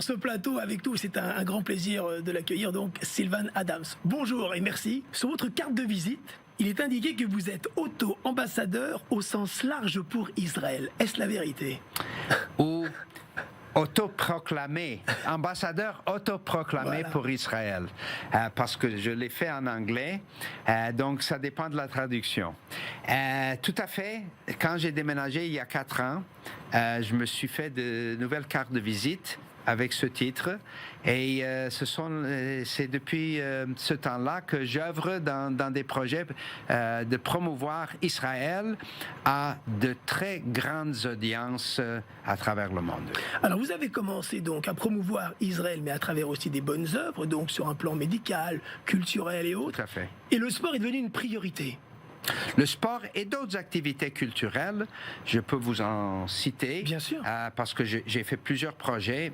Ce plateau avec nous, c'est un grand plaisir de l'accueillir, donc Sylvan Adams. Bonjour et merci. Sur votre carte de visite, il est indiqué que vous êtes auto-ambassadeur au sens large pour Israël. Est-ce la vérité? Ou autoproclamé, ambassadeur autoproclamé Voilà. pour Israël, parce que je l'ai fait en anglais, donc ça dépend de la traduction. Tout à fait, quand j'ai déménagé il y a 4 ans, je me suis fait de nouvelles cartes de visite avec ce titre, et c'est depuis ce temps-là que j'œuvre dans des projets de promouvoir Israël à de très grandes audiences à travers le monde. Alors vous avez commencé donc à promouvoir Israël, mais à travers aussi des bonnes œuvres, donc sur un plan médical, culturel et autres. Tout à fait. Et le sport est devenu une priorité. Le sport et d'autres activités culturelles, je peux vous en citer. Bien sûr. Parce que j'ai fait plusieurs projets,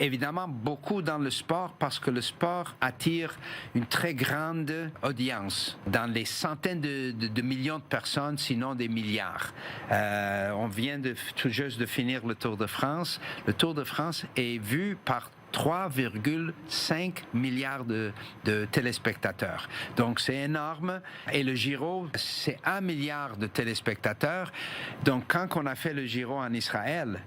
évidemment beaucoup dans le sport, parce que le sport attire une très grande audience, dans les centaines de millions de personnes, sinon des milliards. On vient tout juste de finir le Tour de France. Le Tour de France est vu par 3,5 milliards de téléspectateurs. Donc, c'est énorme. Et le Giro, c'est 1 milliard de téléspectateurs. Donc, quand on a fait le Giro en Israël,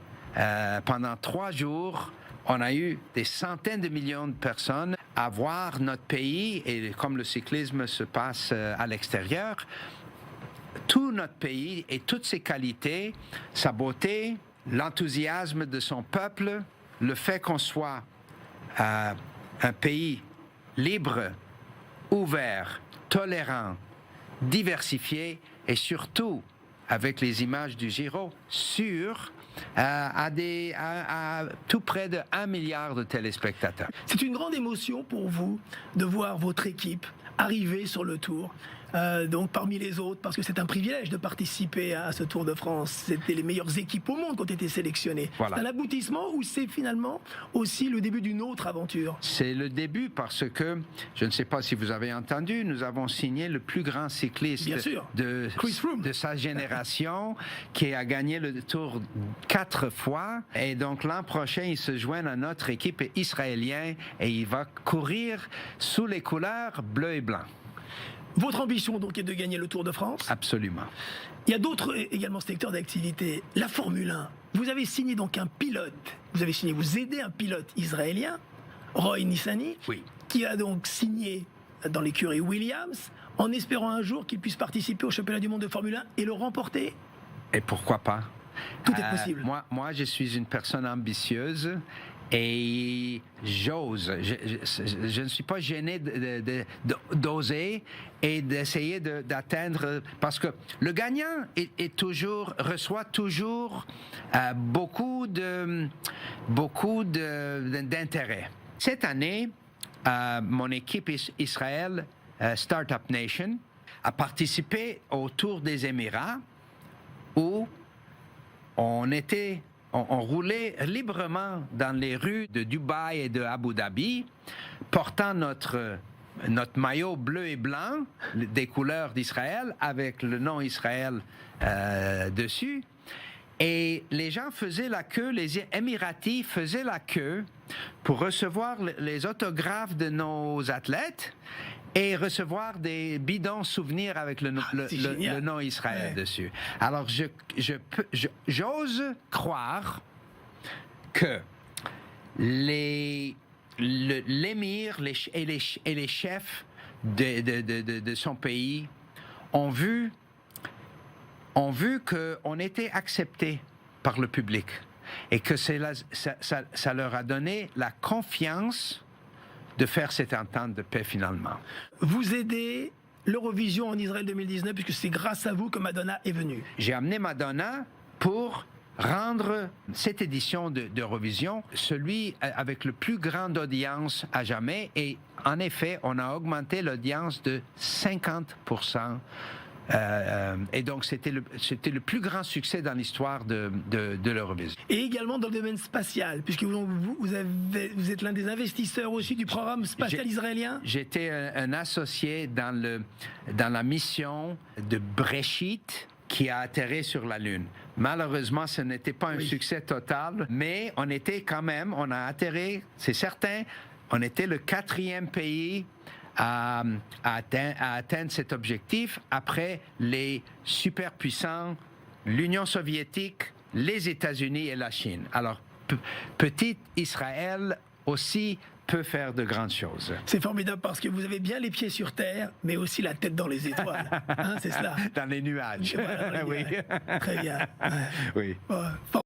pendant 3 jours, on a eu des centaines de millions de personnes à voir notre pays. Et comme le cyclisme se passe à l'extérieur, tout notre pays et toutes ses qualités, sa beauté, l'enthousiasme de son peuple, le fait qu'on soit un pays libre, ouvert, tolérant, diversifié et surtout, avec les images du Giro, sûr à tout près de 1 milliard de téléspectateurs. C'est une grande émotion pour vous de voir votre équipe arriver sur le Tour, donc parmi les autres, parce que c'est un privilège de participer à ce Tour de France. C'était les meilleures équipes au monde qui ont été sélectionnées. Voilà. C'est un aboutissement ou c'est finalement aussi le début d'une autre aventure? C'est le début parce que, je ne sais pas si vous avez entendu, nous avons signé le plus grand cycliste Bien sûr. de sa génération qui a gagné le Tour 4 fois. Et donc l'an prochain, il se joint à notre équipe israélienne et il va courir sous les couleurs bleu et blanc. Votre ambition donc est de gagner le Tour de France? Absolument. Il y a d'autres également secteurs d'activité. La Formule 1. Vous avez signé donc un pilote. Vous aidez un pilote israélien, Roy Nissany, Oui. qui a donc signé dans l'écurie Williams, en espérant un jour qu'il puisse participer au championnat du monde de Formule 1 et le remporter. Et pourquoi pas? Tout est possible. Moi, je suis une personne ambitieuse et j'ose. Je ne suis pas gêné d'oser et d'essayer d'atteindre, parce que le gagnant reçoit toujours beaucoup d'intérêt. Cette année, mon équipe Israël, Startup Nation, a participé au Tour des Émirats où on roulait librement dans les rues de Dubaï et de Abu Dhabi, portant notre maillot bleu et blanc, des couleurs d'Israël, avec le nom Israël dessus. Et les gens faisaient la queue, les Émiratis faisaient la queue pour recevoir les autographes de nos athlètes et recevoir des bidons souvenirs avec le nom Israël dessus. Alors, j'ose croire que l'émir et les chefs de son pays ont vu qu'on était accepté par le public et que ça leur a donné la confiance de faire cette entente de paix finalement. Vous aidez l'Eurovision en Israël 2019 puisque c'est grâce à vous que Madonna est venue. J'ai amené Madonna pour rendre cette édition d'Eurovision celui avec le plus grande audience à jamais, et en effet, on a augmenté l'audience de 50%. Et donc, c'était le plus grand succès dans l'histoire de l'Eurovision. Et également dans le domaine spatial, puisque vous êtes l'un des investisseurs aussi du programme spatial israélien. J'étais un associé dans la mission de Breshit qui a atterri sur la Lune. Malheureusement, ce n'était pas un Oui. succès total, mais on était quand même, on a atterri, c'est certain, on était le 4e pays à atteindre cet objectif après les superpuissants, l'Union soviétique, les États-Unis et la Chine. Alors, petit Israël aussi peut faire de grandes choses. C'est formidable parce que vous avez bien les pieds sur terre, mais aussi la tête dans les étoiles. Hein, c'est cela. Dans les nuages. Voilà, dans les Oui. nuages. Très bien. Ouais. Oui. Ouais,